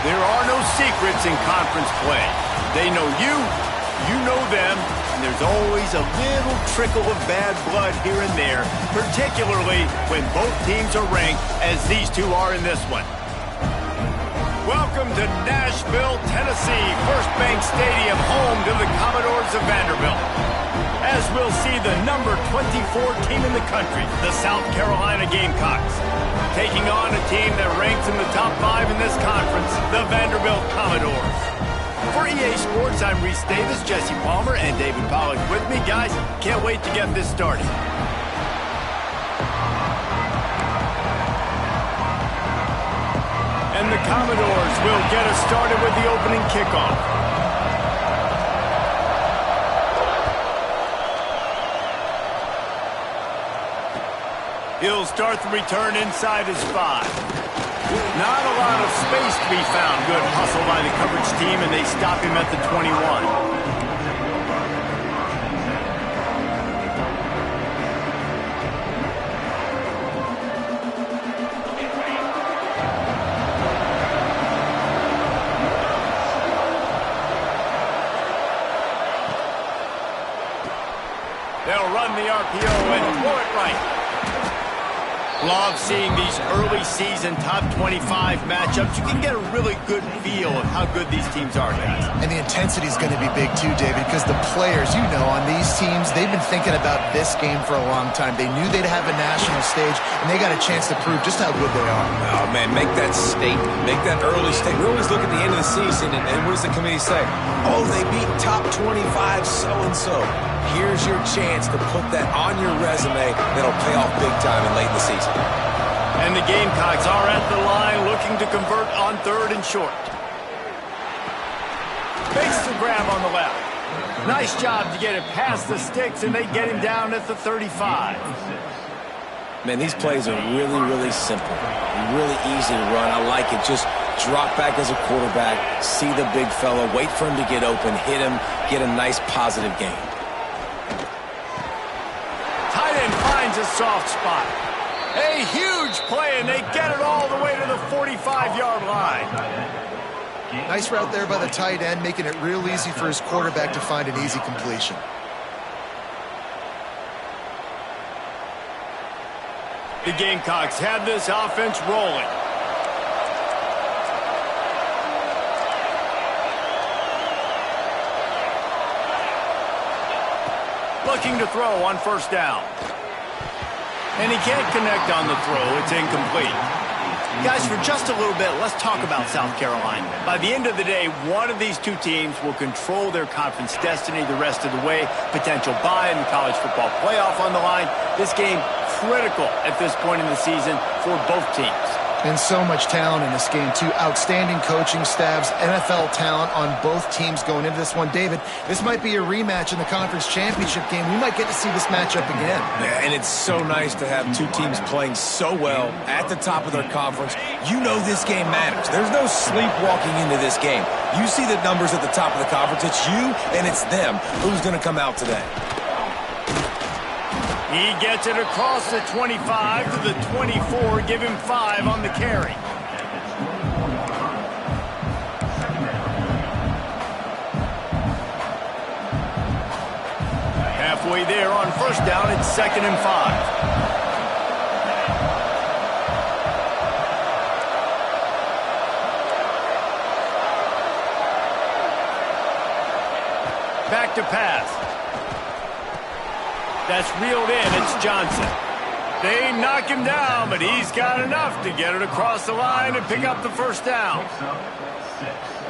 There are no secrets in conference play. They know you, you know them, and there's always a little trickle of bad blood here and there, particularly when both teams are ranked, as these two are in this one. Welcome to Nashville, Tennessee, First Bank Stadium, home to the Commodores of Vanderbilt. As we'll see the number 24 team in the country, the South Carolina Gamecocks, taking on a team that ranks in the top 5 in this conference, the Vanderbilt Commodores. For EA Sports, I'm Reese Davis, Jesse Palmer, and David Pollack with me. Guys, can't wait to get this started. And the Commodores will get us started with the opening kickoff. He'll start the return inside his 5. Not a lot of space to be found. Good hustle by the coverage team, and they stop him at the 21. They'll run the RPO and throw it right. Love seeing these early season top 25 matchups. You can get a really good feel of how good these teams are, guys. And the intensity is going to be big too, David, because the players, you know, on these teams, they've been thinking about this game for a long time. They knew they'd have a national stage, and they got a chance to prove just how good they are. Oh, man, make that statement. Make that early statement. We always look at the end of the season, and what does the committee say? Oh, they beat top 25 so-and-so. Here's your chance to put that on your resume that'll pay off big time and late in the season. And the Gamecocks are at the line looking to convert on 3rd and short. Makes the grab on the left. Nice job to get it past the sticks, and they get him down at the 35. Man, these plays are really, really simple. Really easy to run. I like it. Just drop back as a quarterback, see the big fella, wait for him to get open, hit him, get a nice positive gain. Tight end finds a soft spot. A huge play, and they get it all the way to the 45-yard line. Nice route there by the tight end, making it real easy for his quarterback to find an easy completion. The Gamecocks have this offense rolling. Looking to throw on 1st down. And he can't connect on the throw. It's incomplete. Guys, for just a little bit, let's talk about South Carolina. By the end of the day, one of these two teams will control their conference destiny the rest of the way. Potential bye in the college football playoff on the line. This game critical at this point in the season for both teams. And so much talent in this game, too. Outstanding coaching staffs, NFL talent on both teams going into this one. David, this might be a rematch in the conference championship game. We might get to see this matchup again. Yeah, and it's so nice to have two teams playing so well at the top of their conference. You know this game matters. There's no sleepwalking into this game. You see the numbers at the top of the conference. It's you and it's them. Who's going to come out today? He gets it across the 25 to the 24. Give him 5 on the carry. Halfway there on 1st down, it's 2nd and 5. Back to pass. That's reeled in. It's Johnson. They knock him down, but he's got enough to get it across the line and pick up the 1st down.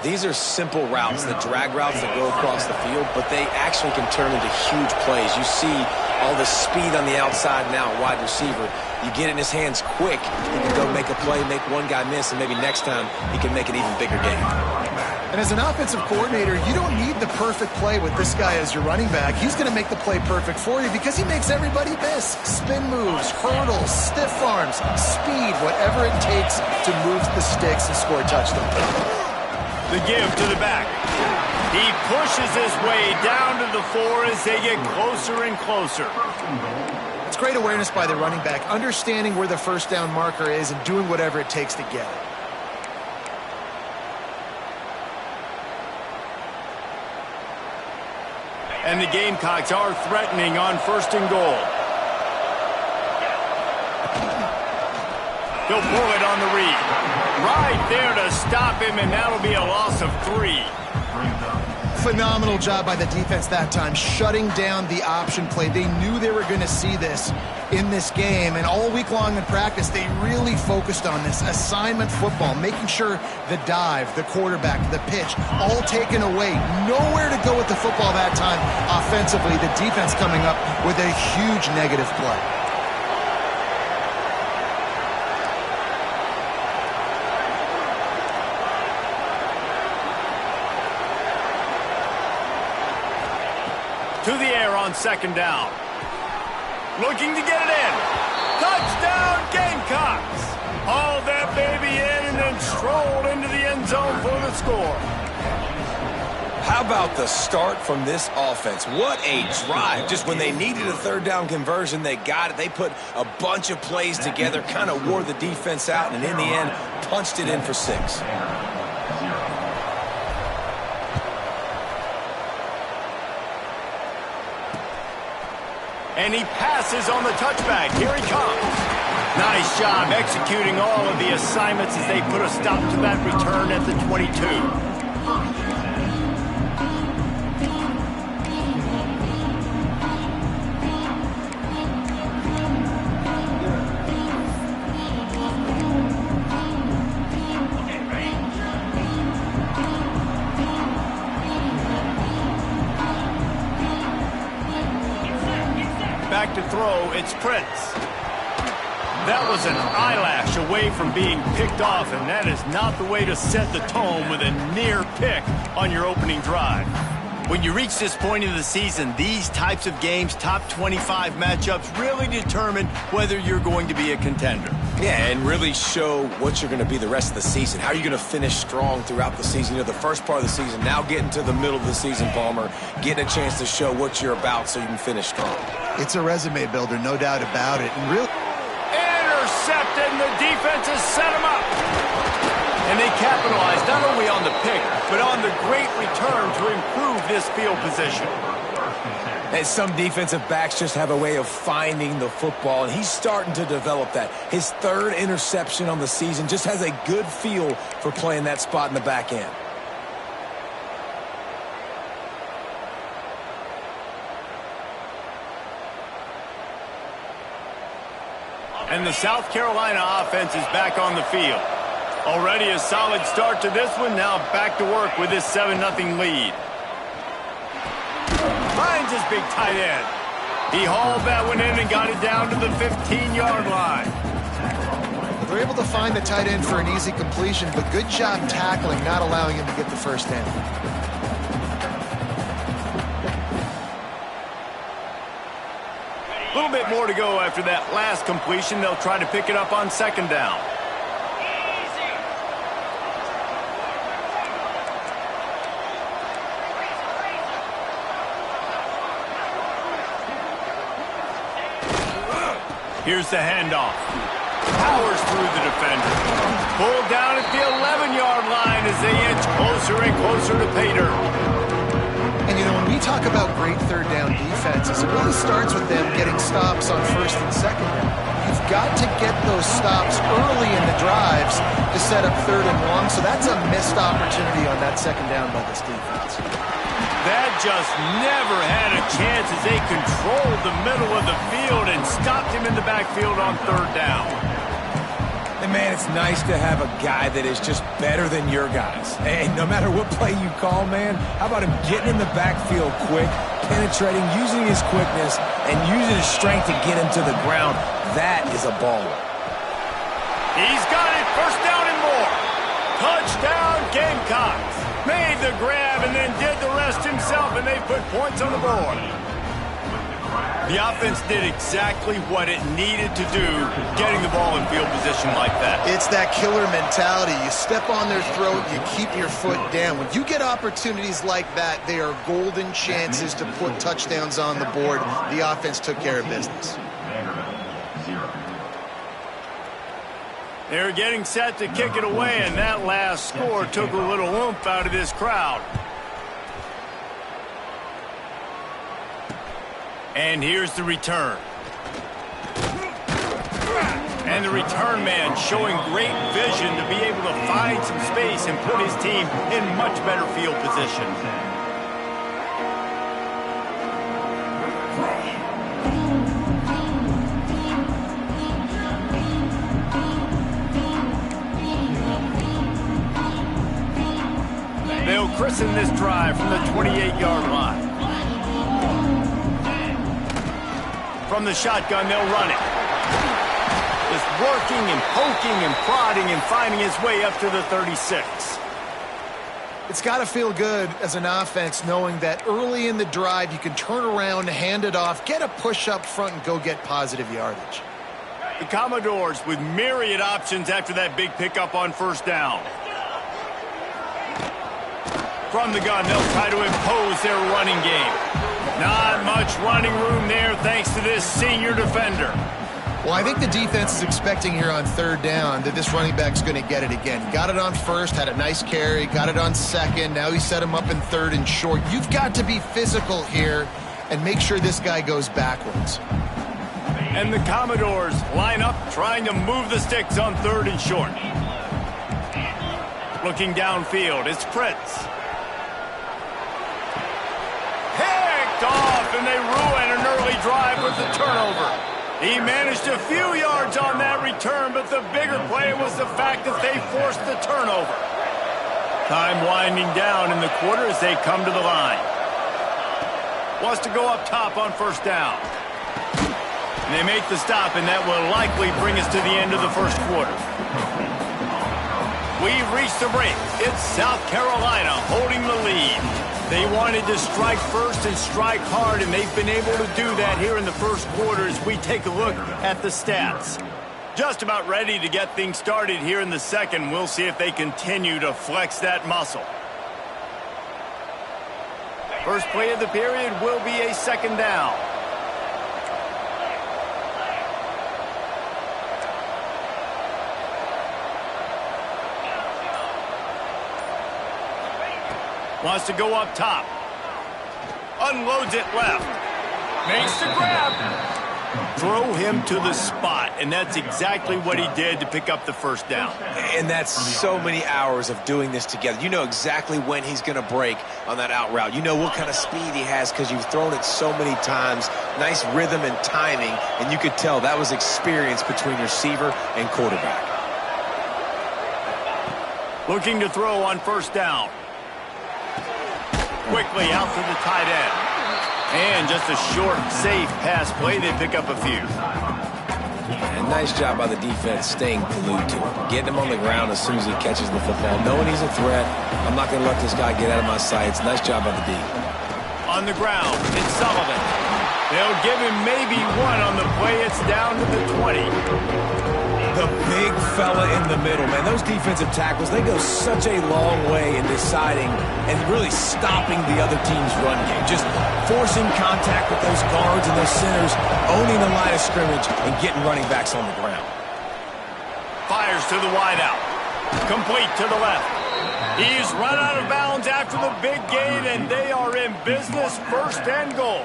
These are simple routes, the drag routes that go across the field, but they actually can turn into huge plays. You see all the speed on the outside now, wide receiver. You get it in his hands quick, he can go make a play, make one guy miss, and maybe next time he can make an even bigger game. And as an offensive coordinator, you don't need the perfect play with this guy as your running back. He's going to make the play perfect for you because he makes everybody miss. Spin moves, hurdles, stiff arms, speed, whatever it takes to move the sticks and score a touchdown. The give to the back. He pushes his way down to the 4 as they get closer and closer. It's great awareness by the running back, understanding where the 1st down marker is and doing whatever it takes to get it. And the Gamecocks are threatening on 1st and goal. He'll pull it on the read. Right there to stop him, and that'll be a loss of 3. Phenomenal job by the defense that time, shutting down the option play. They knew they were going to see this in this game, and all week long in practice, they really focused on this assignment football, making sure the dive, the quarterback, the pitch, all taken away. Nowhere to go with the football that time offensively. The defense coming up with a huge negative play. To the air on 2nd down. Looking to get it in. Touchdown, Gamecocks. Haul that baby in and then stroll into the end zone for the score. How about the start from this offense? What a drive. Just when they needed a 3rd down conversion, they got it. They put a bunch of plays together, kind of wore the defense out, and in the end, punched it in for 6. And he passes on the touchback. Here he comes. Nice job executing all of the assignments as they put a stop to that return at the 22. Back to throw, it's Prince. That was an eyelash away from being picked off, and that is not the way to set the tone with a near pick on your opening drive. When you reach this point in the season, these types of games, top 25 matchups, really determine whether you're going to be a contender. Yeah, and really show what you're going to be the rest of the season. How are you going to finish strong throughout the season? You know, the first part of the season, now getting to the middle of the season, Palmer, getting a chance to show what you're about so you can finish strong. It's a resume builder, no doubt about it. And real intercepted, and the defense has set him up. And they capitalized not only on the pick, but on the great return to improve this field position. And some defensive backs just have a way of finding the football, and he's starting to develop that. His 3rd interception on the season, just has a good feel for playing that spot in the back end. And the South Carolina offense is back on the field. Already a solid start to this one. Now back to work with this 7-0 lead. Finds his big tight end. He hauled that one in and got it down to the 15-yard line. They're able to find the tight end for an easy completion, but good job tackling, not allowing him to get the first down. A little bit more to go after that last completion. They'll try to pick it up on 2nd down. Here's the handoff. Powers through the defender. Pulled down at the 11-yard line as they inch closer and closer to pay dirt. And, you know, when we talk about great 3rd down defenses, it really starts with them getting stops on 1st and 2nd down. You've got to get those stops early in the drives to set up 3rd and long, so that's a missed opportunity on that 2nd down by this defense. That just never had a chance as they controlled the middle of the field and stopped him in the backfield on 3rd down. And, man, it's nice to have a guy that is just better than your guys. Hey, no matter what play you call, man, how about him getting in the backfield quick, penetrating, using his quickness, and using his strength to get him to the ground? That is a baller. He's got it. 1st down and more. Touchdown, Gamecocks. Made the grab and then did the rest himself, and they put points on the board. The offense did exactly what it needed to do, getting the ball in field position like that. It's that killer mentality. You step on their throat, you keep your foot down. When you get opportunities like that, they are golden chances to put touchdowns on the board. The offense took care of business. They're getting set to kick it away, and that last score took a little oomph out of this crowd. And here's the return. And the return man showing great vision to be able to find some space and put his team in much better field position. They'll christen this drive from the 28-yard line. From the shotgun, they'll run it. Just working and poking and prodding and finding his way up to the 36. It's got to feel good as an offense knowing that early in the drive you can turn around, hand it off, get a push up front, and go get positive yardage. The Commodores with myriad options after that big pickup on first down. From the gun, they'll try to impose their running game. Not much running room there thanks to this senior defender. Well, I think the defense is expecting here on third down that this running back's going to get it again. Got it on first, had a nice carry, got it on second. Now he set him up in third and short. You've got to be physical here and make sure this guy goes backwards. And the Commodores line up trying to move the sticks on third and short. Looking downfield, it's Prince. Picked off, and they ruin an early drive with the turnover. He managed a few yards on that return, but the bigger play was the fact that they forced the turnover. Time winding down in the quarter as they come to the line. Wants to go up top on first down. And they make the stop, and that will likely bring us to the end of the first quarter. We've reached the break. It's South Carolina holding the lead. They wanted to strike first and strike hard, and they've been able to do that here in the first quarter as we take a look at the stats. Just about ready to get things started here in the second. We'll see if they continue to flex that muscle. First play of the period will be a second down. Wants to go up top. Unloads it left. Makes the grab. Throw him to the spot, and that's exactly what he did to pick up the first down. And that's so many hours of doing this together. You know exactly when he's going to break on that out route. You know what kind of speed he has because you've thrown it so many times. Nice rhythm and timing, and you could tell that was experience between receiver and quarterback. Looking to throw on first down. Quickly out to the tight end. And just a short, safe pass play. They pick up a few. And nice job by the defense staying glued to him. Getting him on the ground as soon as he catches the football. Knowing he's a threat. I'm not going to let this guy get out of my sights. Nice job by the D. On the ground, it's Sullivan. They'll give him maybe one on the play. It's down to the 20. The big fella in the middle, man. Those defensive tackles, they go such a long way in deciding and really stopping the other team's run game. Just forcing contact with those guards and those centers, owning the line of scrimmage, and getting running backs on the ground. Fires to the wideout. Complete to the left. He's run out of bounds after the big gain, and they are in business, first and goal.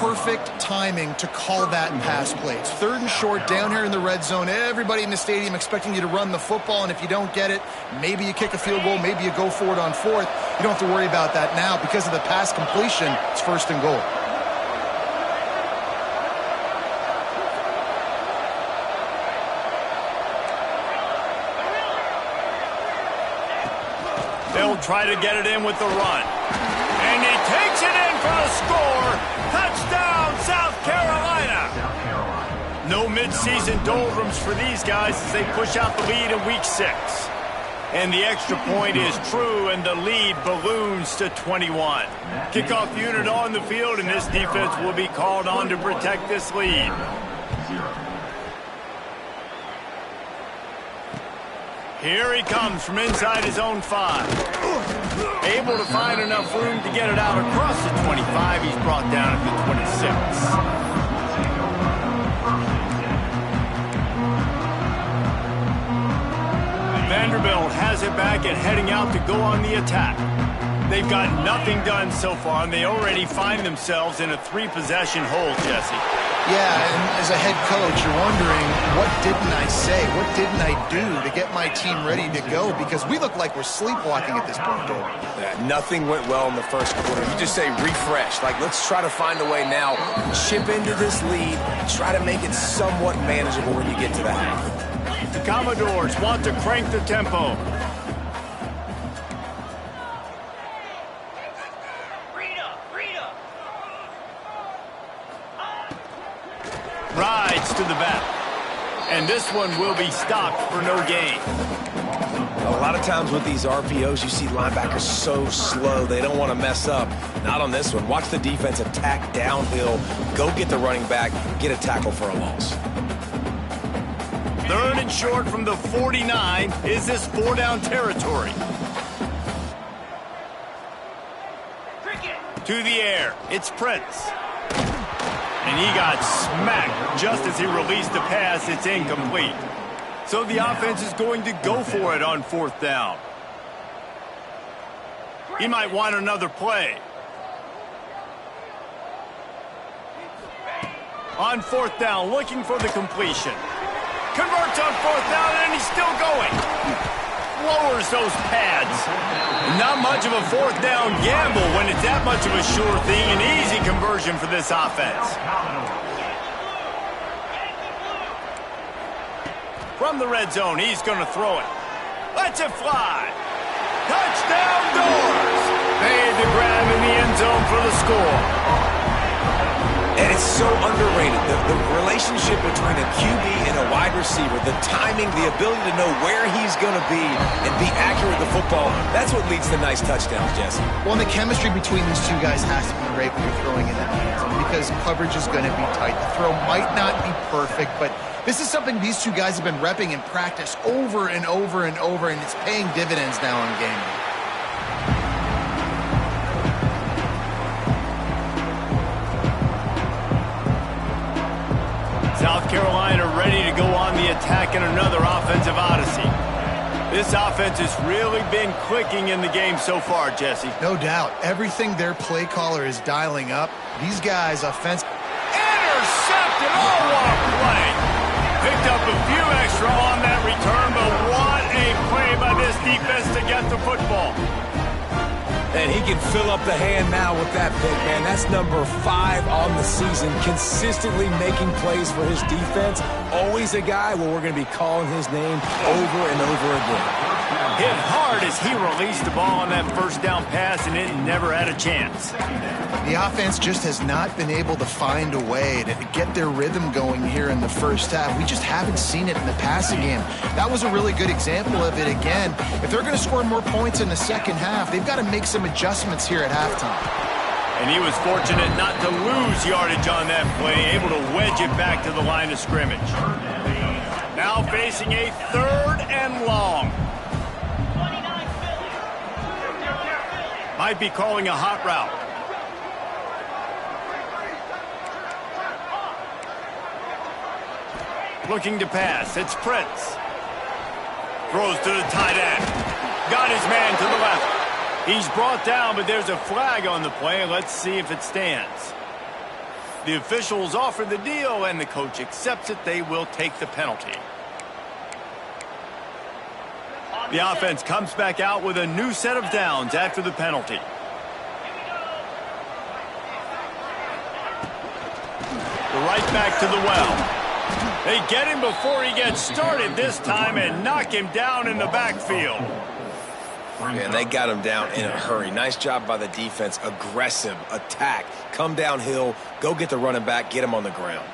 Perfect timing to call that pass play. It's third and short down here in the red zone. Everybody in the stadium expecting you to run the football, and if you don't get it, maybe you kick a field goal, maybe you go for it on fourth. You don't have to worry about that now. Because of the pass completion, it's first and goal. They'll try to get it in with the run. And he takes it in for a score. Touchdown, South Carolina. No midseason doldrums for these guys as they push out the lead in week 6. And the extra point is true, and the lead balloons to 21. Kickoff unit on the field, and this defense will be called on to protect this lead. Here he comes from inside his own 5. Able to find enough room to get it out across the 25. He's brought down at the 26. Vanderbilt has it back and heading out to go on the attack. They've got nothing done so far, and they already find themselves in a 3-possession hole, Jesse. Yeah, and as a head coach, you're wondering, what didn't I say? What didn't I do to get my team ready to go? Because we look like we're sleepwalking at this point, David. Yeah, nothing went well in the first quarter. You just say refresh. Like, let's try to find a way now. Chip into this lead. Try to make it somewhat manageable when you get to the half. The Commodores want to crank the tempo. Rides to the bat. And this one will be stopped for no gain. A lot of times with these RPOs, you see linebackers so slow, they don't want to mess up. Not on this one. Watch the defense attack downhill, go get the running back, get a tackle for a loss. 3rd and short from the 49. Is this 4-down territory? To the air. It's Prince. And he got smacked just as he released the pass. It's incomplete. So the offense is going to go for it on 4th down. He might want another play. On 4th down, looking for the completion. Converts on 4th down, and he's still going. Lowers those pads. Not much of a 4th down gamble when it's that much of a sure thing. An easy conversion for this offense. From the red zone, he's going to throw it. Lets it fly. Touchdown Doors. Made the grab in the end zone for the score. And it's so underrated. The relationship between a QB and a wide receiver, the timing, the ability to know where he's going to be and be accurate with the football, that's what leads to nice touchdowns, Jesse. Well, and the chemistry between these two guys has to be great when you're throwing in that end zone because coverage is going to be tight. The throw might not be perfect, but this is something these two guys have been repping in practice over and over and over, and it's paying dividends now in game day. South Carolina ready to go on the attack in another offensive odyssey. This offense has really been clicking in the game so far, Jesse. No doubt. Everything their play caller is dialing up. These guys offensive. Intercepted! Oh, what a play! Picked up a few extra on that return, but what a play by this defense to get the football. And he can fill up the hand now with that pick, man. That's number 5 on the season, consistently making plays for his defense. Always a guy where we're going to be calling his name over and over again. Hit hard as he released the ball on that 1st down pass, and it never had a chance. The offense just has not been able to find a way to get their rhythm going here in the first half. We just haven't seen it in the passing game. That was a really good example of it again. If they're going to score more points in the second half, they've got to make some adjustments here at halftime. And he was fortunate not to lose yardage on that play, able to wedge it back to the line of scrimmage. Now facing a 3rd and long. Might be calling a hot route. Looking to pass. It's Prince. Throws to the tight end. Got his man to the left. He's brought down, but there's a flag on the play. Let's see if it stands. The officials offer the deal, and the coach accepts it. They will take the penalty. The offense comes back out with a new set of downs after the penalty. The right back to the well. They get him before he gets started this time and knock him down in the backfield. And they got him down in a hurry. Nice job by the defense. Aggressive attack. Come downhill. Go get the running back. Get him on the ground.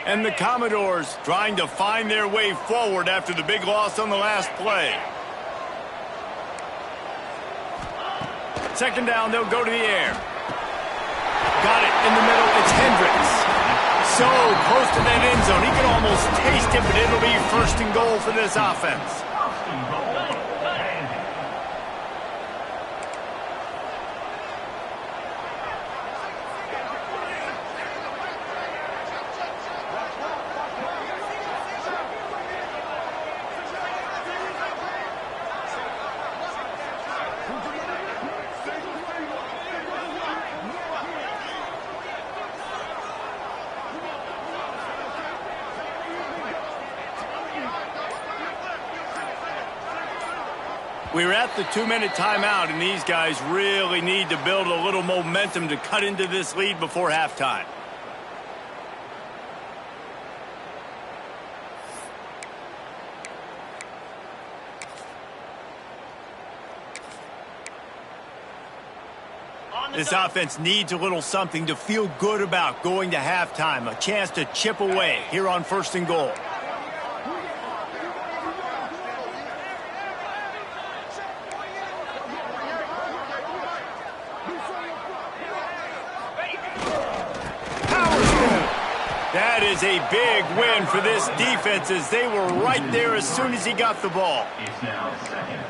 And the Commodores trying to find their way forward after the big loss on the last play. 2nd down, they'll go to the air. Got it in the middle. It's Hendricks. So close to that end zone. He can almost taste it, but it'll be 1st and goal for this offense. We're at the 2-minute timeout, and these guys really need to build a little momentum to cut into this lead before halftime. This offense needs a little something to feel good about going to halftime. A chance to chip away here on 1st and goal. That is a big win for this defense as they were right there as soon as he got the ball.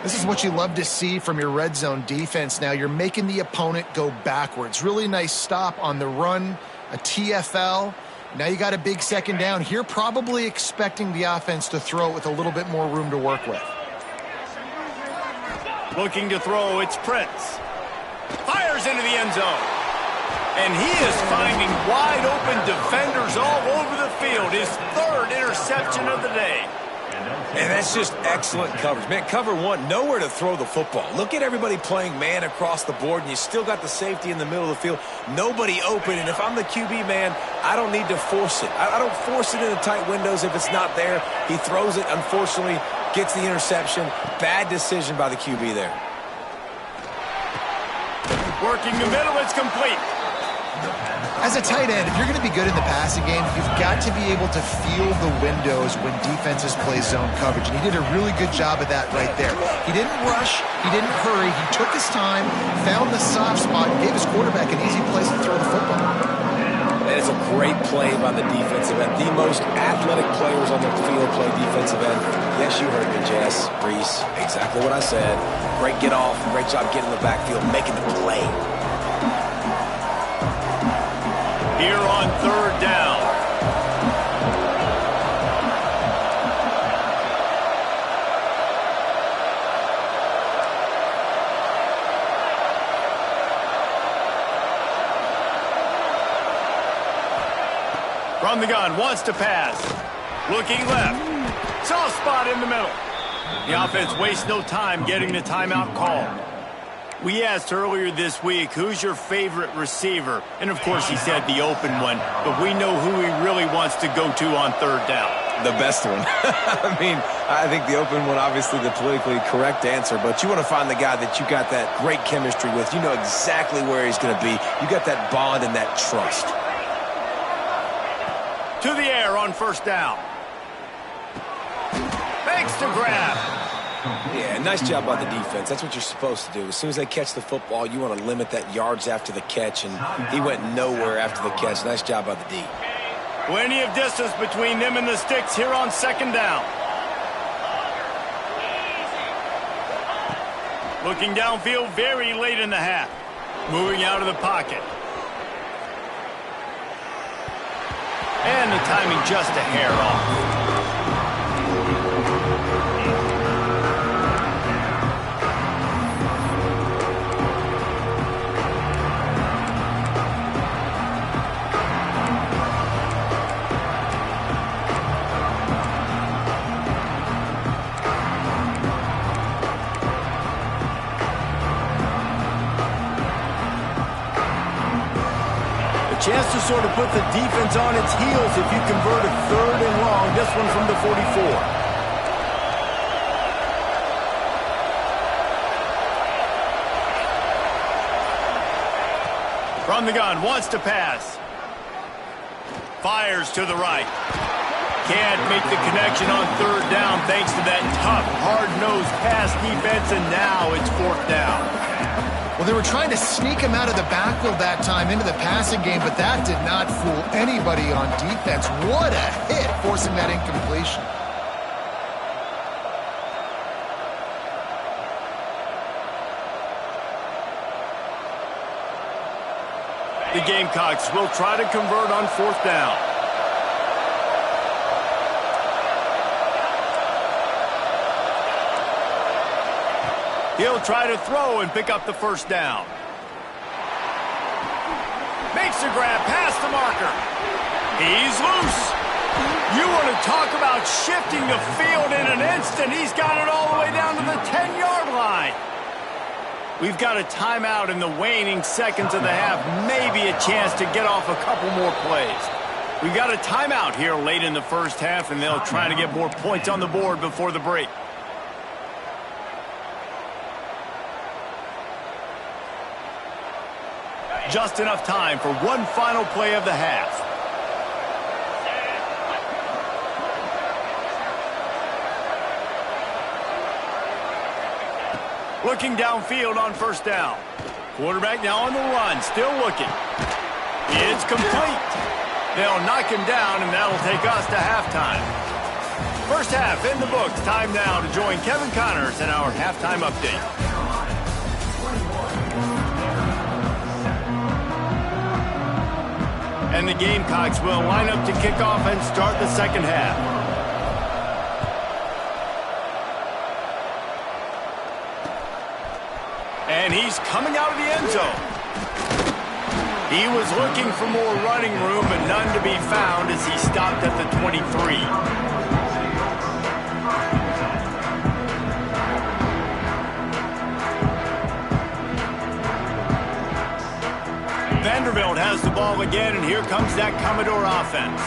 This is what you love to see from your red zone defense now. You're making the opponent go backwards. Really nice stop on the run, a TFL. Now you got a big 2nd down. Here probably expecting the offense to throw it with a little bit more room to work with. Looking to throw, it's Prince. Fires into the end zone. And he is finding wide-open defenders all over the field. His 3rd interception of the day. And that's just excellent coverage. Man, cover 1, nowhere to throw the football. Look at everybody playing man across the board, and you still got the safety in the middle of the field. Nobody open, and if I'm the QB, man, I don't need to force it. I don't force it in the tight windows if it's not there. He throws it, unfortunately, gets the interception. Bad decision by the QB there. Working the middle, it's complete. As a tight end, if you're going to be good in the passing game, you've got to be able to feel the windows when defenses play zone coverage. And he did a really good job of that right there. He didn't rush. He didn't hurry. He took his time, found the soft spot, and gave his quarterback an easy place to throw the football. That is a great play by the defensive end. The most athletic players on the field play defensive end. Yes, you heard me, Jess, Reese. Exactly what I said. Great get off. Great job getting in the backfield, making the play. Here on 3rd down. From the gun, wants to pass. Looking left. Soft spot in the middle. The offense wastes no time getting the timeout call. We asked earlier this week, who's your favorite receiver? And, of course, he said the open one. But we know who he really wants to go to on 3rd down. The best one. I mean, I think the open one, obviously the politically correct answer. But you want to find the guy that you got that great chemistry with. You know exactly where he's going to be. You got that bond and that trust. To the air on 1st down. Makes the grab. Yeah, nice job by the defense. That's what you're supposed to do. As soon as they catch the football, you want to limit that yards after the catch, and he went nowhere after the catch. Nice job by the D. Plenty of distance between them and the sticks here on 2nd down. Looking downfield very late in the half. Moving out of the pocket. And the timing just a hair off. Chance to sort of put the defense on its heels if you convert a 3rd and long. This one from the 44. From the gun, wants to pass. Fires to the right. Can't make the connection on 3rd down thanks to that tough, hard-nosed pass defense, and now it's 4th down. Well, they were trying to sneak him out of the backfield that time into the passing game, but that did not fool anybody on defense. What a hit, forcing that incompletion. The Gamecocks will try to convert on 4th down. He'll try to throw and pick up the 1st down. Makes the grab past the marker. He's loose. You want to talk about shifting the field in an instant. He's got it all the way down to the 10-yard line. We've got a timeout in the waning seconds of the half. Maybe a chance to get off a couple more plays. We've got a timeout here late in the first half, and they'll try to get more points on the board before the break. Just enough time for one final play of the half. Looking downfield on first down. Quarterback now on the run, still looking. It's complete. They'll knock him down, and that'll take us to halftime. First half in the books. Time now to join Kevin Connors in our halftime update. And the Gamecocks will line up to kick off and start the second half. And he's coming out of the end zone. He was looking for more running room, but none to be found as he stopped at the 23. Vanderbilt has the ball again, and here comes that Commodore offense.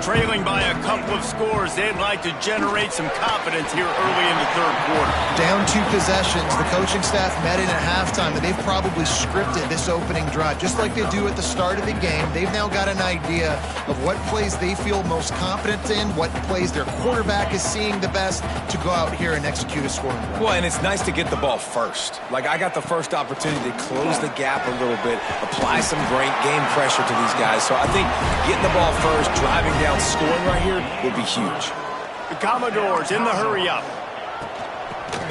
Trailing by a couple of scores, they'd like to generate some confidence here early in the third quarter. Down 2 possessions, the coaching staff met in at halftime, and they've probably scripted this opening drive. Just like they do at the start of the game, they've now got an idea of what plays they feel most confident in, what plays their quarterback is seeing the best to go out here and execute a scoring drive. Well, and it's nice to get the ball first. Like, I got the first opportunity to close the gap a little bit, apply some great game pressure to these guys. So I think getting the ball first, driving down, scoring right here would be huge. The Commodores in the hurry-up.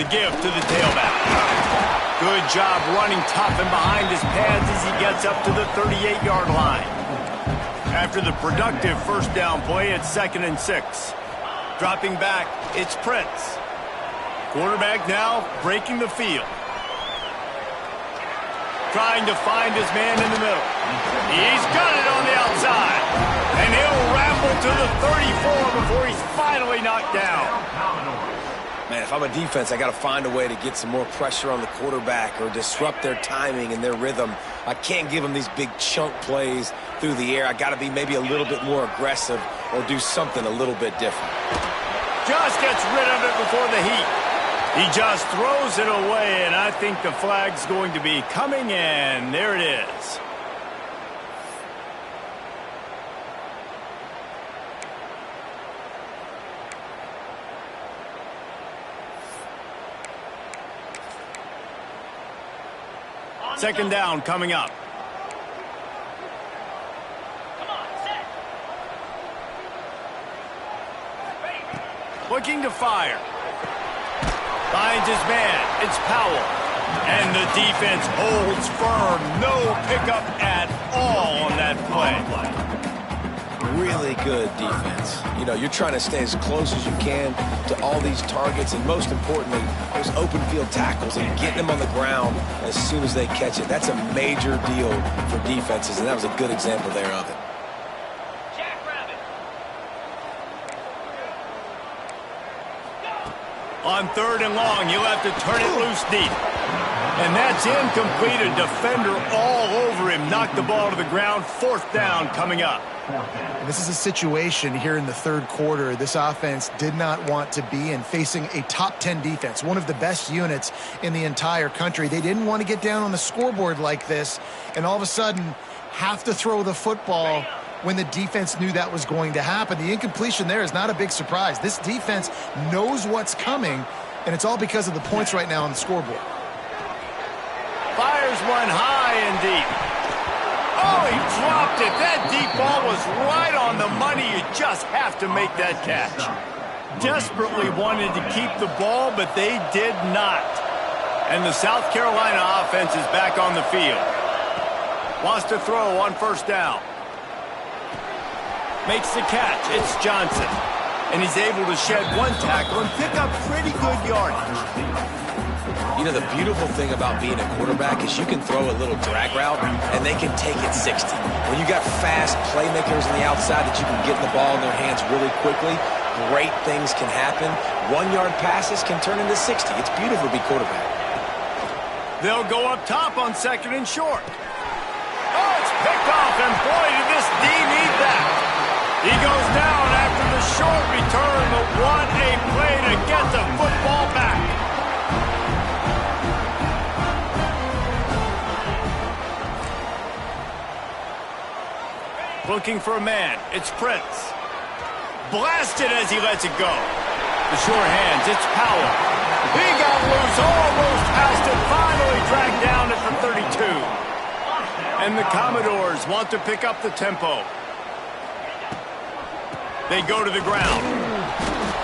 The give to the tailback. Good job running tough and behind his pads as he gets up to the 38-yard line. After the productive first down play, it's 2nd and 6. Dropping back, it's Prince. Quarterback now breaking the field. Trying to find his man in the middle. He's got it on the outside. And he'll ramble to the 34 before he's finally knocked down. Man, if I'm a defense, I got to find a way to get some more pressure on the quarterback or disrupt their timing and their rhythm. I can't give them these big chunk plays through the air. I got to be maybe a little bit more aggressive or do something a little bit different. Just gets rid of it before the heat. He just throws it away, and I think the flag's going to be coming, and there it is. Second down coming up. Looking to fire. Finds his man. It's Powell. And the defense holds firm. No pickup at all on that play. Really good defense. You know, you're trying to stay as close as you can to all these targets, and most importantly, those open field tackles and getting them on the ground as soon as they catch it. That's a major deal for defenses, and that was a good example there of it. On 3rd and long, you'll have to turn it loose deep. And that's incomplete. A defender all over him. Knocked the ball to the ground. 4th down coming up. And this is a situation here in the third quarter this offense did not want to be in, facing a top 10 defense, one of the best units in the entire country. They didn't want to get down on the scoreboard like this and all of a sudden have to throw the football when the defense knew that was going to happen. The incompletion there is not a big surprise. This defense knows what's coming, and it's all because of the points right now on the scoreboard. Fires one high and deep. Oh, he dropped it. That deep ball was right on the money. You just have to make that catch. Desperately wanted to keep the ball, but they did not. And the South Carolina offense is back on the field. Wants to throw on 1st down. Makes the catch. It's Johnson. And he's able to shed one tackle and pick up pretty good yardage. You know, the beautiful thing about being a quarterback is you can throw a little drag route, and they can take it 60. When you got fast playmakers on the outside that you can get the ball in their hands really quickly, great things can happen. 1-yard passes can turn into 60. It's beautiful to be quarterback. They'll go up top on 2nd and short. Oh, it's picked off, and boy, did this D need that. He goes down after the short return, but what a play to get the football back. Looking for a man. It's Prince. Blasted as he lets it go. The short hands. It's Powell. He got loose, almost past it, finally dragged down at the 32. And the Commodores want to pick up the tempo. They go to the ground.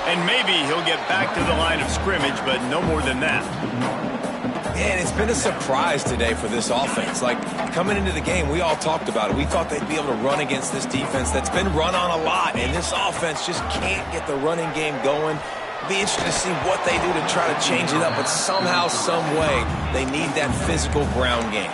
And maybe he'll get back to the line of scrimmage, but no more than that. And it's been a surprise today for this offense. Like, coming into the game, we all talked about it. We thought they'd be able to run against this defense that's been run on a lot, and this offense just can't get the running game going. Be interested to see what they do to try to change it up, but somehow, some way, they need that physical ground game.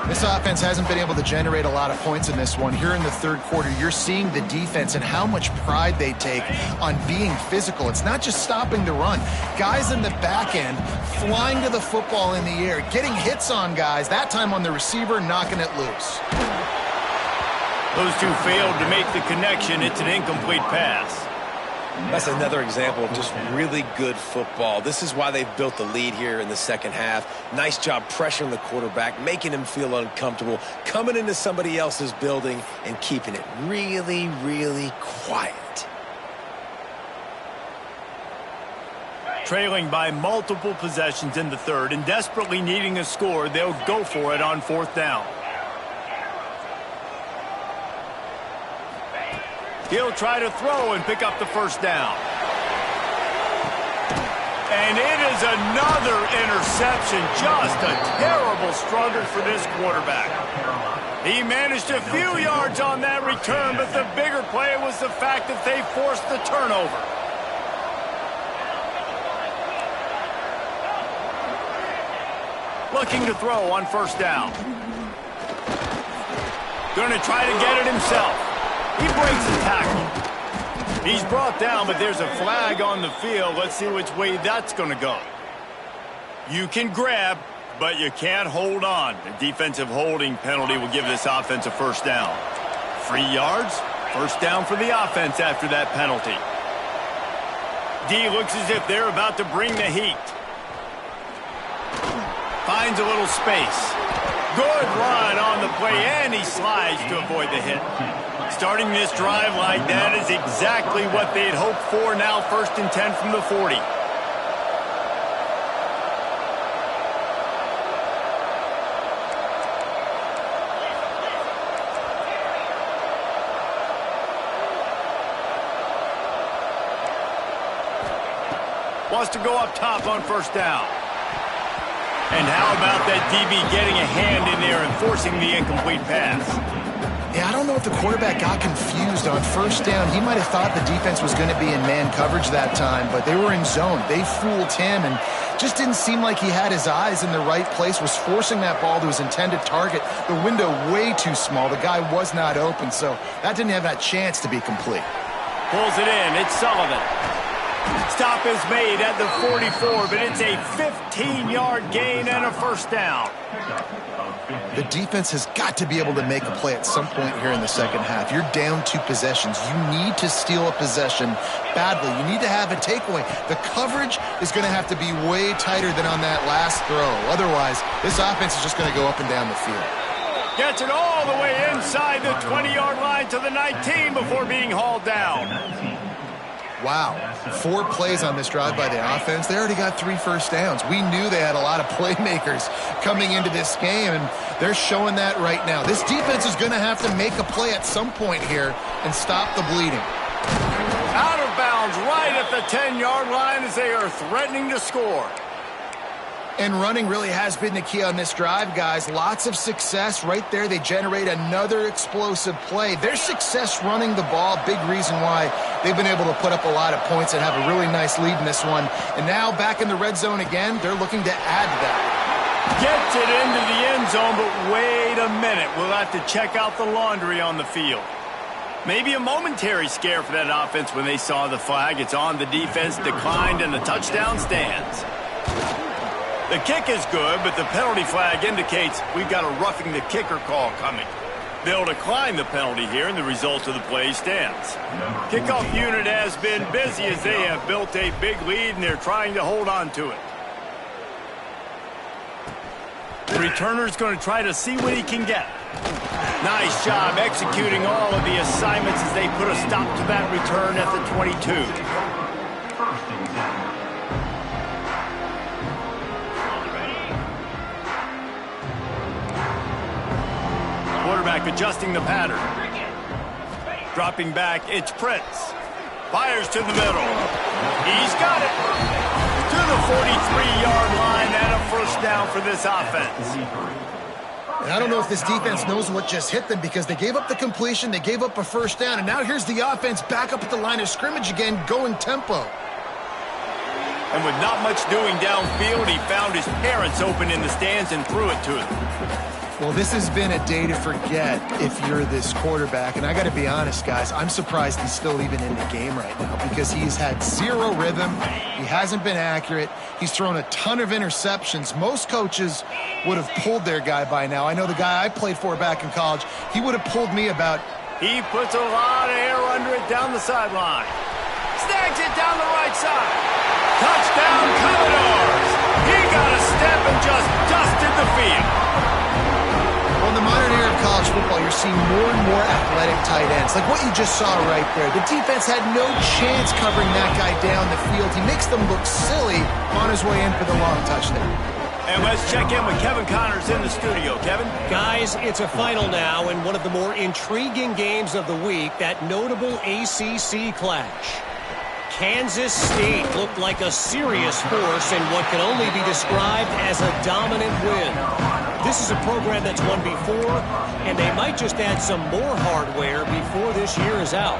This offense hasn't been able to generate a lot of points in this one. Here in the third quarter, you're seeing the defense and how much pride they take on being physical. It's not just stopping the run. Guys in the back end flying to the football in the air, getting hits on guys, that time on the receiver, knocking it loose. Those two failed to make the connection. It's an incomplete pass. That's another example of just really good football. This is why they've built the lead here in the second half. Nice job pressuring the quarterback, making him feel uncomfortable, coming into somebody else's building and keeping it really, really quiet. Trailing by multiple possessions in the third and desperately needing a score, they'll go for it on 4th down. He'll try to throw and pick up the 1st down. And it is another interception. Just a terrible struggle for this quarterback. He managed a few yards on that return, but the bigger play was the fact that they forced the turnover. Looking to throw on 1st down. Going to try to get it himself. He breaks the tackle. He's brought down, but there's a flag on the field. Let's see which way that's going to go. You can grab, but you can't hold on. The defensive holding penalty will give this offense a 1st down. 3 yards, 1st down for the offense after that penalty. D looks as if they're about to bring the heat. Finds a little space. Good run on the play, and he slides to avoid the hit. Starting this drive like that is exactly what they'd hoped for. Now 1st and 10 from the 40. Wants to go up top on 1st down. And how about that DB getting a hand in there and forcing the incomplete pass? Yeah, I don't know if the quarterback got confused on 1st down. He might have thought the defense was going to be in man coverage that time, but they were in zone. They fooled him and just didn't seem like he had his eyes in the right place, was forcing that ball to his intended target. The window way too small. The guy was not open, so that didn't have that chance to be complete. Pulls it in. It's Sullivan. Stop is made at the 44, but it's a 15-yard gain and a 1st down. The defense has got to be able to make a play at some point here in the second half. You're down 2 possessions. You need to steal a possession badly. You need to have a takeaway. The coverage is going to have to be way tighter than on that last throw. Otherwise, this offense is just going to go up and down the field. Gets it all the way inside the 20-yard line to the 19 before being hauled down. Wow, 4 plays on this drive by the offense. They already got 3 1st downs. We knew they had a lot of playmakers coming into this game, and they're showing that right now. This defense is going to have to make a play at some point here and stop the bleeding. Out of bounds right at the 10-yard line as they are threatening to score. And running really has been the key on this drive, guys. Lots of success right there. They generate another explosive play. Their success running the ball, big reason why they've been able to put up a lot of points and have a really nice lead in this one. And now back in the red zone again, they're looking to add to that. Gets it into the end zone, but wait a minute. We'll have to check out the laundry on the field. Maybe a momentary scare for that offense when they saw the flag. It's on, the defense declined, and the touchdown stands. The kick is good, but the penalty flag indicates we've got a roughing the kicker call coming. They'll decline the penalty here, and the result of the play stands. Kickoff unit has been busy as they have built a big lead, and they're trying to hold on to it. The returner's going to try to see what he can get. Nice job executing all of the assignments as they put a stop to that return at the 22. Quarterback adjusting the pattern. Dropping back, it's Prince. Fires to the middle. He's got it. To the 43-yard line and a first down for this offense. And I don't know if this defense knows what just hit them because they gave up the completion, they gave up a first down, and now here's the offense back up at the line of scrimmage again, going tempo. And with not much doing downfield, he found his parents open in the stands and threw it to them. Well, this has been a day to forget if you're this quarterback. And I got to be honest, guys, I'm surprised he's still even in the game right now because he's had zero rhythm. He hasn't been accurate. He's thrown a ton of interceptions. Most coaches would have pulled their guy by now. I know the guy I played for back in college, he would have pulled me about. He puts a lot of air under it down the sideline. Snags it down the right side. Touchdown, Commodores. He got a step and just dusted the field. Well, in the modern era of college football, you're seeing more and more athletic tight ends. Like what you just saw right there. The defense had no chance covering that guy down the field. He makes them look silly on his way in for the long touchdown. And let's check in with Kevin Connors in the studio. Kevin? Guys, it's a final now in one of the more intriguing games of the week, that notable ACC clash. Kansas State looked like a serious force in what can only be described as a dominant win. This is a program that's won before, and they might just add some more hardware before this year is out.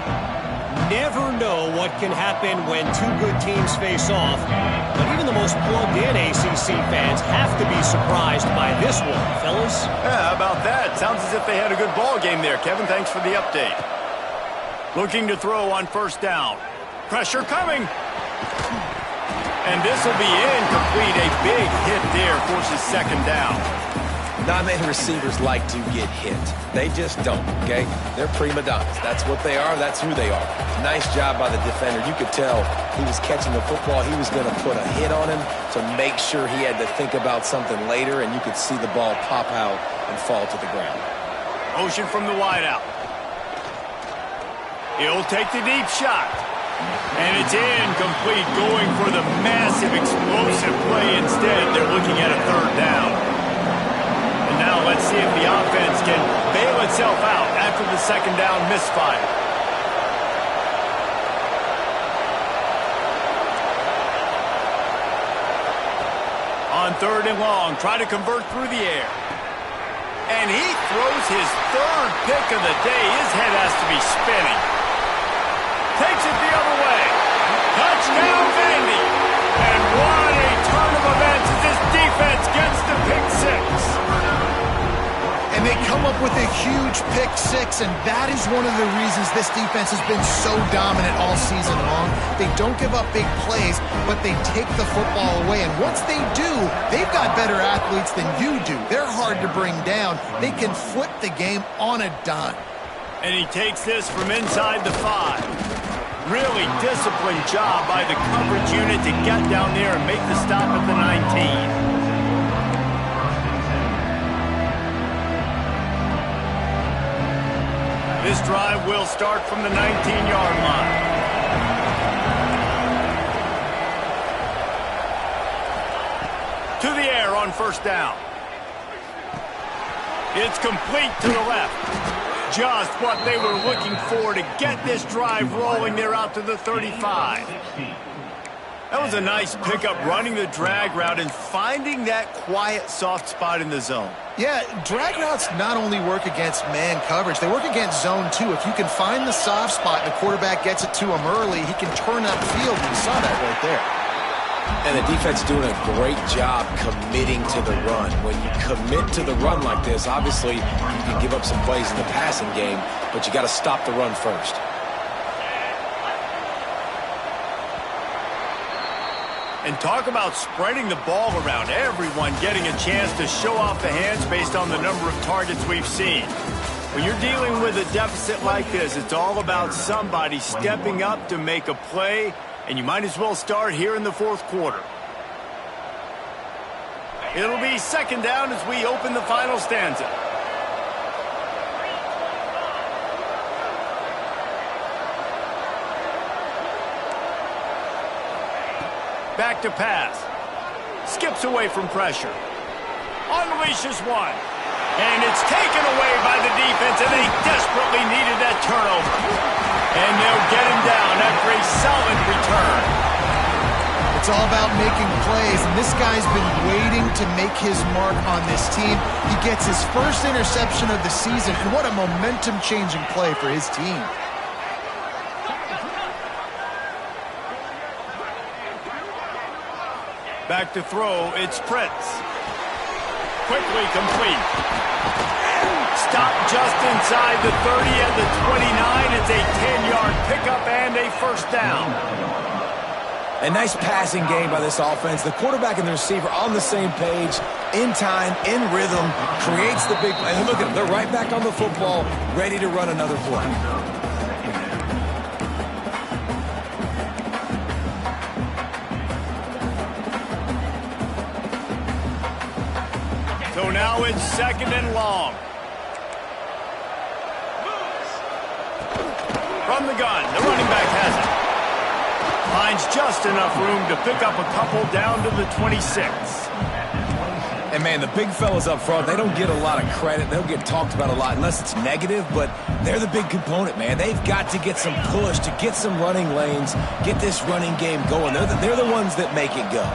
Never know what can happen when two good teams face off, but even the most plugged-in ACC fans have to be surprised by this one, fellas. Yeah, how about that? Sounds as if they had a good ball game there. Kevin, thanks for the update. Looking to throw on first down. Pressure coming. And this will be incomplete. A big hit there forces second down. Non-man receivers like to get hit. They just don't, okay? They're prima donnas. That's what they are. That's who they are. Nice job by the defender. You could tell he was catching the football. He was going to put a hit on him to make sure he had to think about something later, and you could see the ball pop out and fall to the ground. Motion from the wideout. He'll take the deep shot. And it's incomplete, going for the massive explosive play instead. They're looking at a third down. And now let's see if the offense can bail itself out after the second down misfire. On third and long, try to convert through the air. And he throws his third pick of the day. His head has to be spinning. Takes it the other way. Touchdown, Vandy. And what a turn of events as this defense gets the pick six. And they come up with a huge pick six, and that is one of the reasons this defense has been so dominant all season long. They don't give up big plays, but they take the football away. And once they do, they've got better athletes than you do. They're hard to bring down. They can flip the game on a dime. And he takes this from inside the 5. Really disciplined job by the coverage unit to get down there and make the stop at the 19. This drive will start from the 19-yard line. To the air on first down. It's complete to the left. Just what they were looking for to get this drive rolling. They're out to the 35. That was a nice pickup, running the drag route and finding that quiet, soft spot in the zone. Yeah, drag routes not only work against man coverage, they work against zone too. If you can find the soft spot and the quarterback gets it to him early, he can turn upfield. You saw that right there. And the defense doing a great job committing to the run. When you commit to the run like this, obviously you can give up some plays in the passing game, but you got to stop the run first. And talk about spreading the ball around, everyone getting a chance to show off the hands based on the number of targets we've seen. When you're dealing with a deficit like this, it's all about somebody stepping up to make a play, and you might as well start here in the fourth quarter. It'll be second down as we open the final stanza. Back to pass. Skips away from pressure. Unleashes one. And it's taken away by the defense, and they desperately needed that turnover. And they'll get him down after a solid return. It's all about making plays, and this guy's been waiting to make his mark on this team. He gets his first interception of the season, and what a momentum-changing play for his team. Back to throw, it's Prince. Quickly complete. Stop just inside the 30 at the 29. It's a 10-yard pickup and a first down. A nice passing game by this offense. The quarterback and the receiver on the same page, in time, in rhythm, creates the big play. And look at them, they're right back on the football, ready to run another play. So now it's second and long. From the gun, the running back has it. Finds just enough room to pick up a couple down to the 26. And, man, the big fellas up front, they don't get a lot of credit. They'll get talked about a lot unless it's negative, but they're the big component, man. They've got to get some push, to get some running lanes, get this running game going. They're the ones that make it go.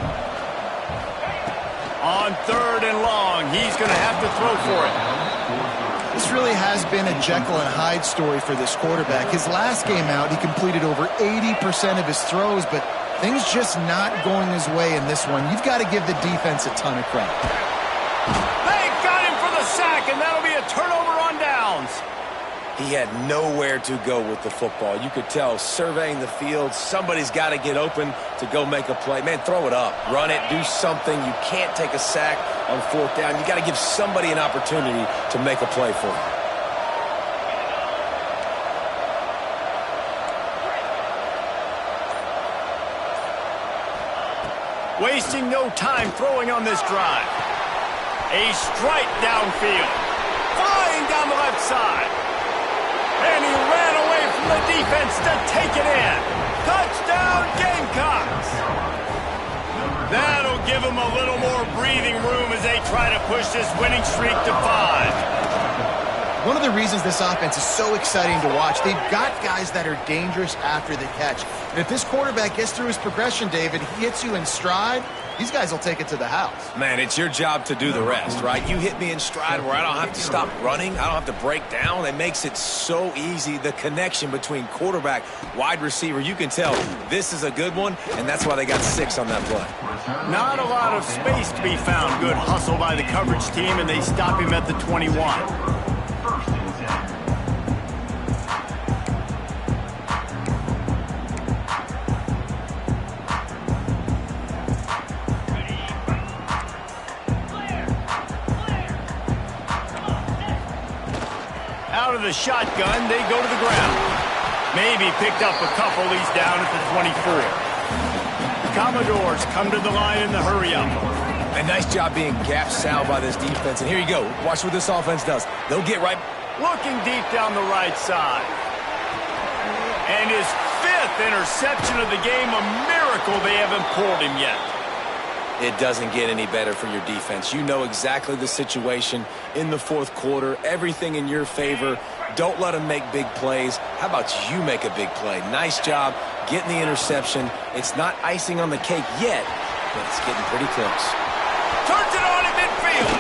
On third and long, he's going to have to throw for it. This really has been a Jekyll and Hyde story for this quarterback. His last game out, he completed over 80% of his throws, but things just not going his way in this one. You've got to give the defense a ton of credit. They got him for the sack, and that'll be a turnover on downs. He had nowhere to go with the football. You could tell, surveying the field, somebody's got to get open to go make a play. Man, throw it up. Run it. Do something. You can't take a sack on fourth down. You got to give somebody an opportunity to make a play for you. Wasting no time throwing on this drive. A strike downfield. Flying down the left side. And he ran away from the defense to take it in. Touchdown, Gamecocks. That'll give them a little more breathing room as they try to push this winning streak to 5. One of the reasons this offense is so exciting to watch, they've got guys that are dangerous after the catch. And if this quarterback gets through his progression, David, he hits you in stride, these guys will take it to the house. Man, it's your job to do the rest, right? You hit me in stride where I don't have to stop running. I don't have to break down. It makes it so easy. The connection between quarterback, wide receiver, you can tell this is a good one, and that's why they got 6 on that play. Not a lot of space to be found. Good hustle by the coverage team, and they stop him at the 21. Out of the shotgun, they go to the ground. Maybe picked up a couple. He's down at the 24. Commodores come to the line in the hurry-up. A nice job being gap sound by this defense. And here you go. Watch what this offense does. They'll get right. Looking deep down the right side. And his 5th interception of the game. A miracle they haven't pulled him yet. It doesn't get any better for your defense. You know exactly the situation in the fourth quarter. Everything in your favor. Don't let them make big plays. How about you make a big play? Nice job getting the interception. It's not icing on the cake yet, but it's getting pretty close. Turns it on in midfield.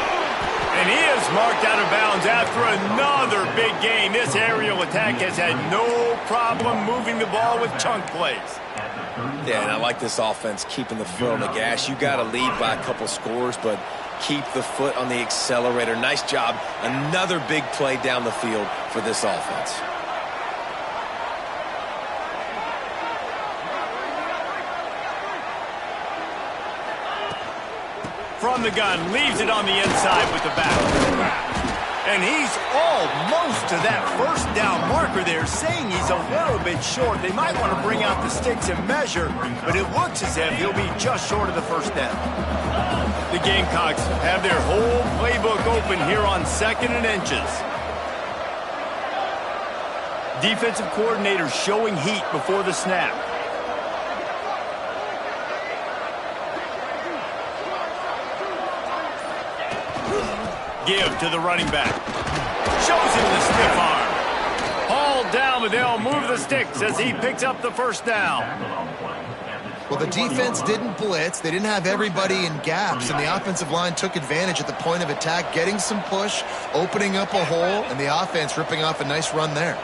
And he is marked out of bounds after another big gain. This aerial attack has had no problem moving the ball with chunk plays. Yeah, and I like this offense keeping the foot on the gas. You got to lead by a couple scores, but keep the foot on the accelerator. Nice job. Another big play down the field for this offense. From the gun, leaves it on the inside with the back. And he's almost to that first down marker there, saying he's a little bit short. They might want to bring out the sticks and measure, but it looks as if he'll be just short of the first down. The Gamecocks have their whole playbook open here on 2nd and inches. Defensive coordinator showing heat before the snap. Give to the running back. Shows him the stiff arm. Hauled down, but they'll move the sticks as he picks up the first down. Well, the defense didn't blitz. They didn't have everybody in gaps, and the offensive line took advantage at the point of attack, getting some push, opening up a hole, and the offense ripping off a nice run there.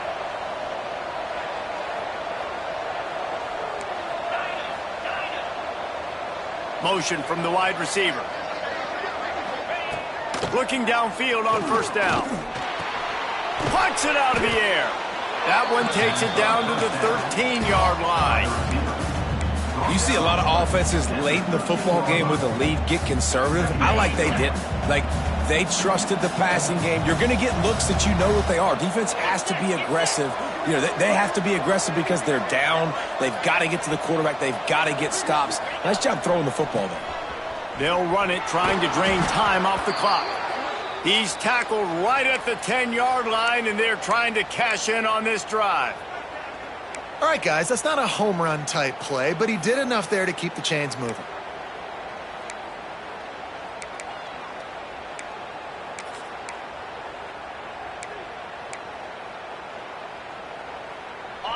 Motion from the wide receiver. Looking downfield on first down. Punts it out of the air. That one takes it down to the 13-yard line. You see a lot of offenses late in the football game with a lead get conservative. I like they didn't. Like, they trusted the passing game. You're going to get looks that you know what they are. Defense has to be aggressive. You know, they have to be aggressive because they're down. They've got to get to the quarterback. They've got to get stops. Nice job throwing the football there. They'll run it, trying to drain time off the clock. He's tackled right at the 10-yard line, and they're trying to cash in on this drive. All right, guys, that's not a home run type play, but he did enough there to keep the chains moving.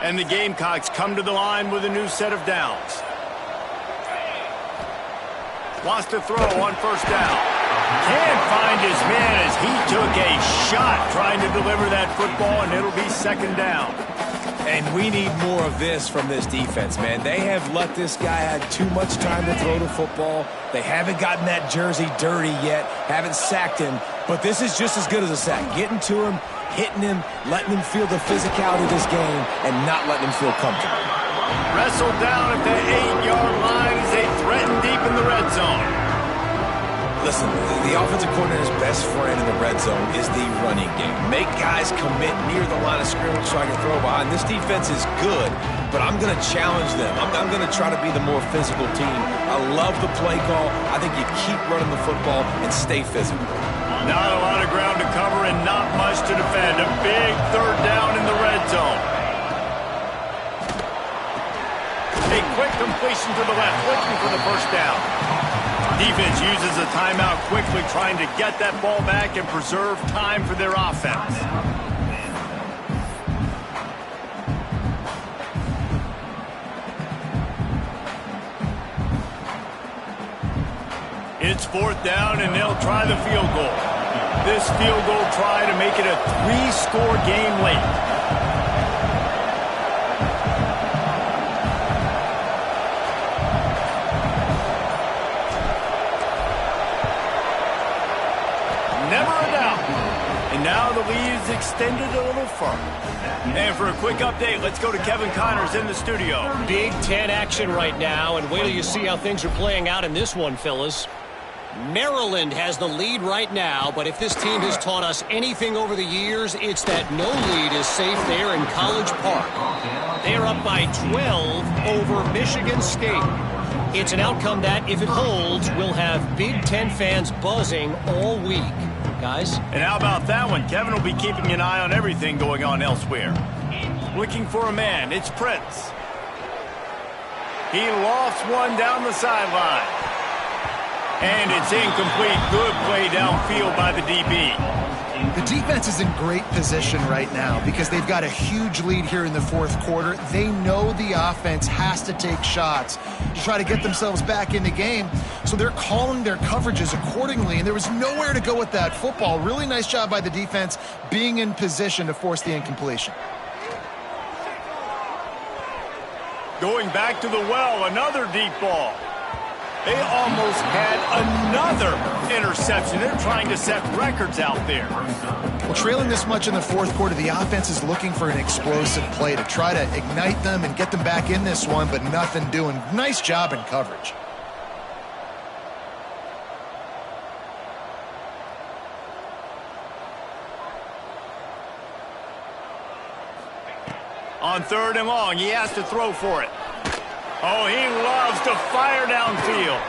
And the Gamecocks come to the line with a new set of downs. Wants to throw on first down. Can't find his man as he took a shot trying to deliver that football, and it'll be 2nd down. And we need more of this from this defense, man. They have let this guy have too much time to throw the football. They haven't gotten that jersey dirty yet, haven't sacked him, but this is just as good as a sack. Getting to him, hitting him, letting him feel the physicality of this game, and not letting him feel comfortable. Wrestled down at the 8-yard line as they threaten deep in the red zone. Listen, the offensive coordinator's best friend in the red zone is the running game. Make guys commit near the line of scrimmage so I can throw behind. This defense is good, but I'm going to challenge them. I'm going to try to be the more physical team. I love the play call. I think you keep running the football and stay physical. Not a lot of ground to cover and not much to defend. A big 3rd down in the red zone. A quick completion to the left, looking for the first down. Defense uses a timeout quickly, trying to get that ball back and preserve time for their offense. It's 4th down, and they'll try the field goal. This field goal try to make it a 3-score game late. Never a doubt. And now the lead is extended a little further. And for a quick update, let's go to Kevin Connors in the studio. Big Ten action right now, and wait till you see how things are playing out in this one, fellas. Maryland has the lead right now, but if this team has taught us anything over the years, it's that no lead is safe there in College Park. They're up by 12 over Michigan State. It's an outcome that, if it holds, will have Big Ten fans buzzing all week. Guys? And how about that one? Kevin will be keeping an eye on everything going on elsewhere. Looking for a man. It's Prince. He lofts one down the sideline. And it's incomplete. Good play downfield by the DB. The defense is in great position right now because they've got a huge lead here in the fourth quarter. They know the offense has to take shots to try to get themselves back in the game, so they're calling their coverages accordingly, and there was nowhere to go with that football. Really nice job by the defense being in position to force the incompletion. Going back to the well, another deep ball. They almost had another interception. They're trying to set records out there. Well, trailing this much in the fourth quarter, the offense is looking for an explosive play to try to ignite them and get them back in this one, but nothing doing. Nice job in coverage. On 3rd and long, he has to throw for it. Oh, he loves to fire downfield.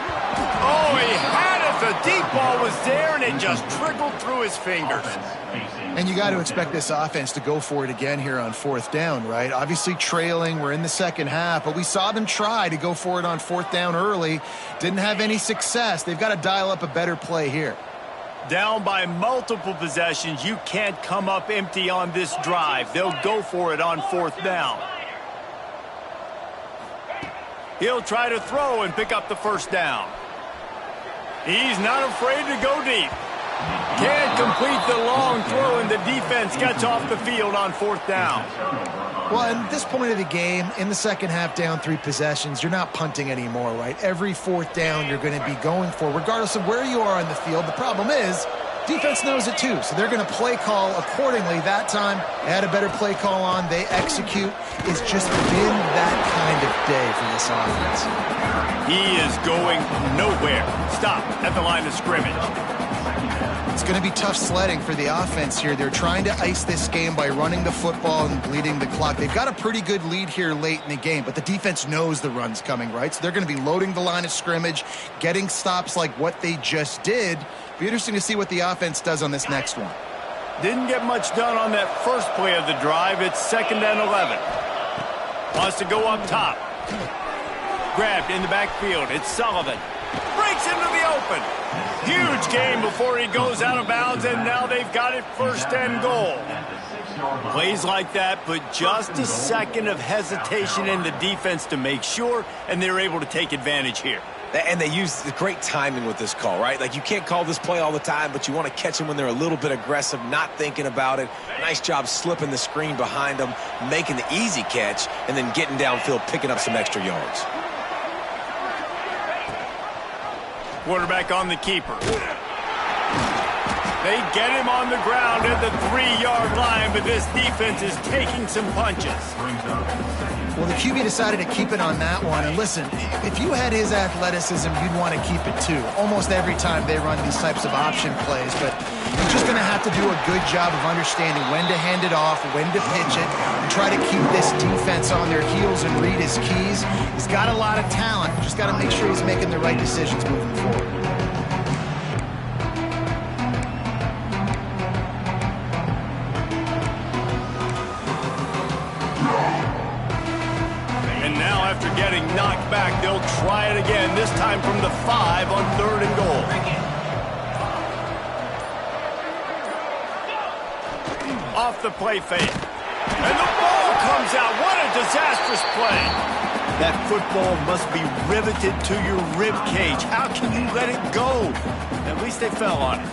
Oh, he had it. The deep ball was there, and it just trickled through his fingers. And you got to expect this offense to go for it again here on 4th down, right? Obviously trailing. We're in the second half, but we saw them try to go for it on 4th down early. Didn't have any success. They've got to dial up a better play here. Down by multiple possessions, you can't come up empty on this drive. They'll go for it on 4th down. He'll try to throw and pick up the 1st down. He's not afraid to go deep. Can't complete the long throw, and the defense gets off the field on 4th down. Well, at this point of the game, in the second half, down 3 possessions, you're not punting anymore, right? Every 4th down you're going to be going for, regardless of where you are on the field. The problem is, defense knows it too, so they're going to play call accordingly. That time, they had a better play call on. They execute. It's just been that kind of day for this offense. He is going nowhere. Stop at the line of scrimmage. It's going to be tough sledding for the offense here. They're trying to ice this game by running the football and bleeding the clock. They've got a pretty good lead here late in the game, but the defense knows the run's coming, right? So they're going to be loading the line of scrimmage, getting stops like what they just did. Be interesting to see what the offense does on this next one. Didn't get much done on that first play of the drive. It's 2nd and 11. Wants to go up top. Grabbed in the backfield. It's Sullivan. Breaks into the open. Huge gain before he goes out of bounds, and now they've got it 1st and goal. Plays like that, but just a second of hesitation in the defense to make sure, and they're able to take advantage here. And they use the great timing with this call, right? Like, you can't call this play all the time, but you want to catch them when they're a little bit aggressive, not thinking about it. Nice job slipping the screen behind them, making the easy catch, and then getting downfield, picking up some extra yards. Quarterback on the keeper. They get him on the ground at the 3-yard line, but this defense is taking some punches. Well, the QB decided to keep it on that one. And listen, if you had his athleticism, you'd want to keep it too. Almost every time they run these types of option plays. But he's just going to have to do a good job of understanding when to hand it off, when to pitch it, and try to keep this defense on their heels and read his keys. He's got a lot of talent. Just got to make sure he's making the right decisions moving forward. After getting knocked back, they'll try it again, this time from the 5 on 3rd and goal. Off the play fake. And the ball comes out. What a disastrous play. That football must be riveted to your rib cage. How can you let it go? At least they fell on it.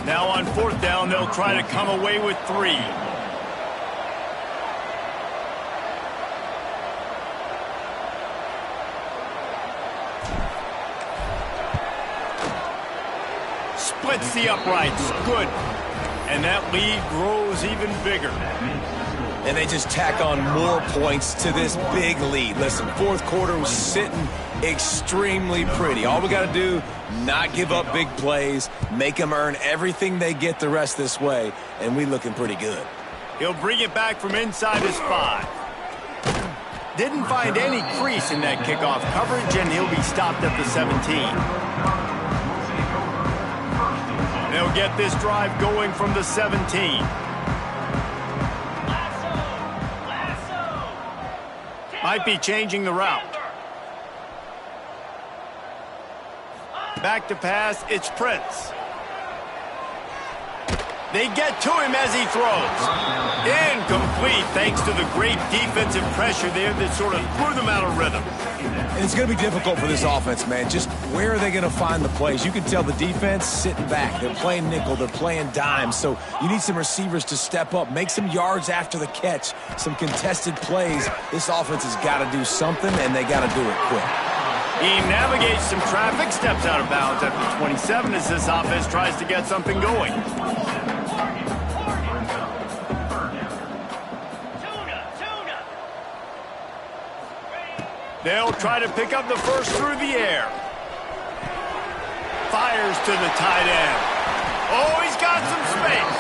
Now on 4th down, they'll try to come away with 3. Splits the uprights. Good. And that lead grows even bigger. And they just tack on more points to this big lead. Listen, 4th quarter was sitting extremely pretty. All we got to do, not give up big plays, make them earn everything they get the rest this way, and we looking pretty good. He'll bring it back from inside his 5. Didn't find any crease in that kickoff coverage, and he'll be stopped at the 17. They'll get this drive going from the 17. Might be changing the route. Back to pass, it's Prince. They get to him as he throws. Incomplete thanks to the great defensive pressure there that sort of threw them out of rhythm. And it's going to be difficult for this offense, man. Just where are they going to find the plays? You can tell the defense sitting back. They're playing nickel. They're playing dime. So you need some receivers to step up, make some yards after the catch, some contested plays. This offense has got to do something, and they got to do it quick. He navigates some traffic, steps out of bounds at the 27 as this offense tries to get something going. They'll try to pick up the first through the air. Fires to the tight end. Oh, he's got some space.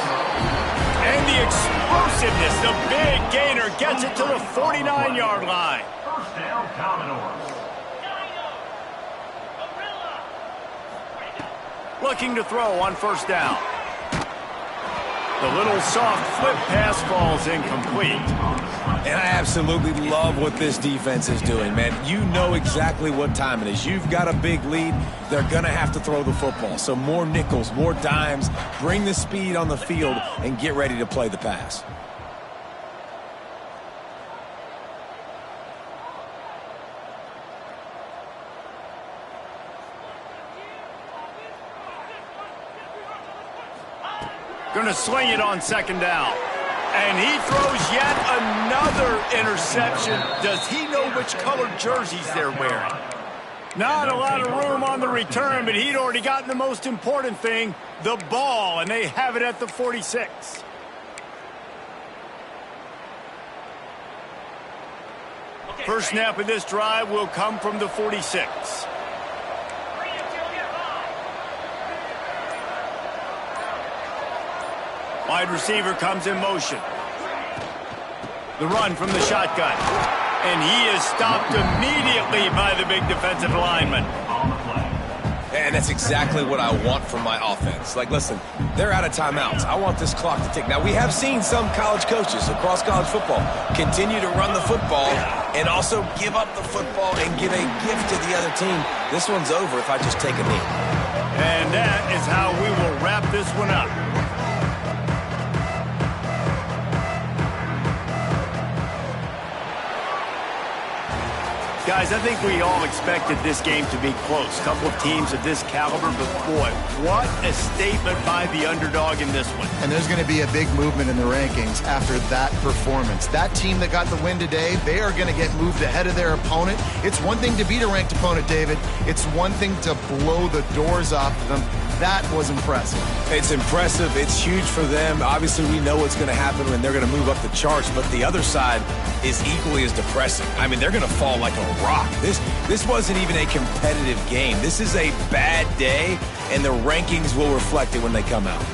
And the explosiveness, the big gainer, gets it to the 49-yard line. First down, Commodores. Looking to throw on first down. The little soft flip pass falls incomplete. And I absolutely love what this defense is doing, man. You know exactly what time it is. You've got a big lead. They're going to have to throw the football. So more nickels, more dimes, bring the speed on the field, and get ready to play the pass. Going to sling it on second down. And he throws yet another interception. Does he know which colored jerseys they're wearing? Not a lot of room on the return, but he'd already gotten the most important thing, the ball, and they have it at the 46. First snap of this drive will come from the 46. Wide receiver comes in motion. The run from the shotgun. And he is stopped immediately by the big defensive lineman. And that's exactly what I want from my offense. Like, listen, they're out of timeouts. I want this clock to tick. Now, we have seen some college coaches across college football continue to run the football and also give up the football and give a gift to the other team. This one's over if I just take a knee. And that is how we will wrap this one up. Guys, I think we all expected this game to be close. Couple of teams of this caliber, but boy, what a statement by the underdog in this one. And there's going to be a big movement in the rankings after that performance. That team that got the win today, they are going to get moved ahead of their opponent. It's one thing to beat a ranked opponent, David. It's one thing to blow the doors off of them. That was impressive. It's impressive. It's huge for them. Obviously, we know what's going to happen when they're going to move up the charts, but the other side is equally as depressing. I mean, they're going to fall like a rock. This wasn't even a competitive game. This is a bad day, and the rankings will reflect it when they come out.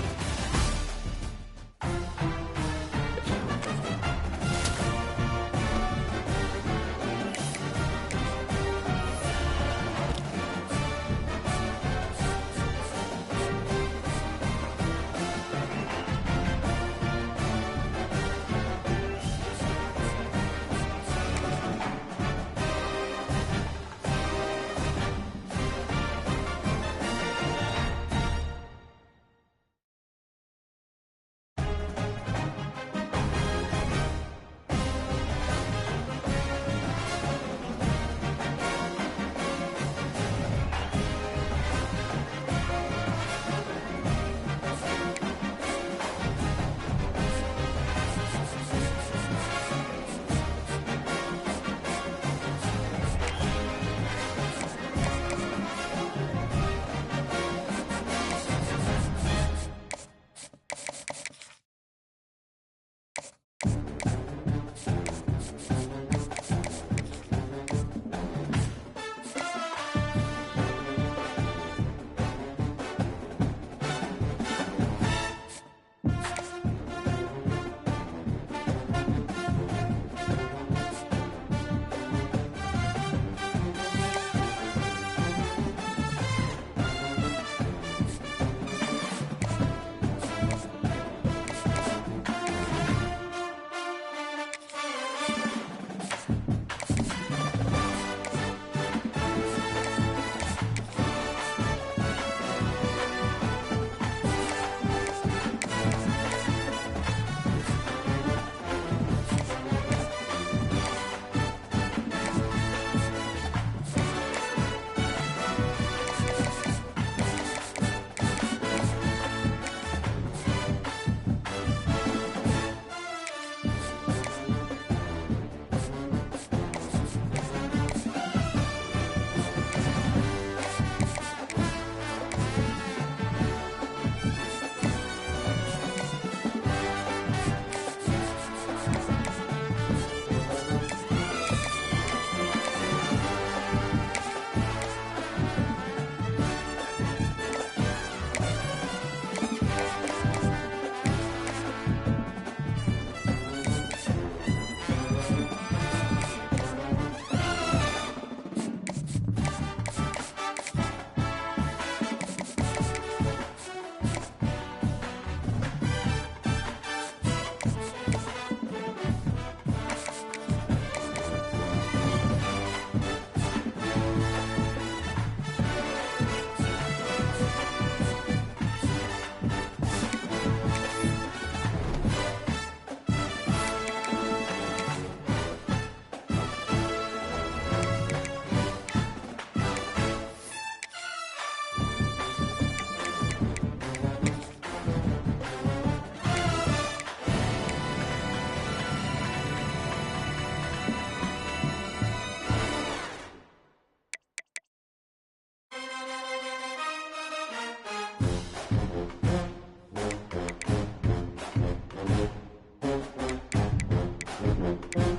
it.